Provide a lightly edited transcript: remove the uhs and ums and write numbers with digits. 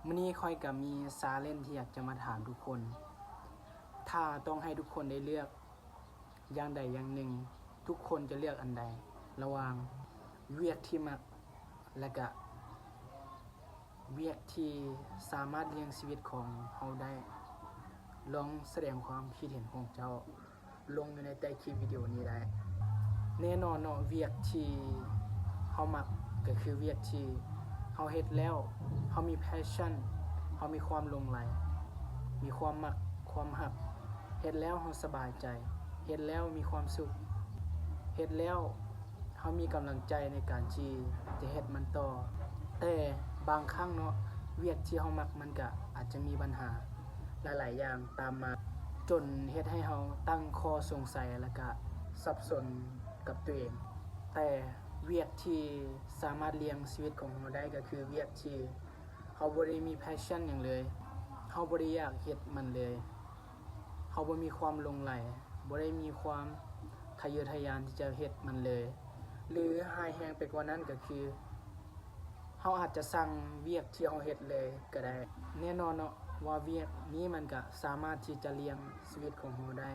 มื้อนี้ค่อยก็มีสาเล่นที่อยากจะมาถามทุกคน ถ้าต้องให้ทุกคนได้เลือกอย่างใดอย่างหนึ่ง ทุกคนจะเลือกอันใด ระหว่างเวียกที่มักและก็เวียกที่สามารถเลี้ยงชีวิตของเฮาได้ ลองแสดงความคิดเห็นของเจ้าลงอยู่ในใต้คลิปวิดีโอนี้ได้ แน่นอนเนาะเวียกที่เฮามักก็คือเวียกที่เฮาเฮ็ดแล้วเฮามี passion เฮามีความหลงใหลมีความมักความฮักเฮ็ดแล้วเฮาสบายใจเฮ็ดแล้วมีความสุขเฮ็ดแล้วเฮามีกำลังใจในการที่จะเฮ็ดมันต่อแต่บางครั้งเนาะเวียกที่เฮามักมันก็อาจจะมีปัญหาหลายๆอย่างตามมาจนเฮ็ดให้เฮาตั้งข้อสงสัยแล้วก็สับสนกับตัวเองแต่เวียกที่สามารถเลี้ยงชีวิตของเราได้ก็คือเวียกที่เฮาบ่ได้มี passion หยังเลยเฮาบ่ได้อยากเฮ็ดมันเลยเฮาบ่มีความหลงใหลบ่ได้มีความทะเยอทะยานที่จะเฮ็ดมันเลยหรือหายแฮงไปกว่านั้นก็คือเฮาอาจจะสั่งเวียกที่เฮาเฮ็ดเลยก็ได้แน่นอนเนาะว่าเวียกนี้มันก็สามารถที่จะเลี้ยงชีวิตของเราได้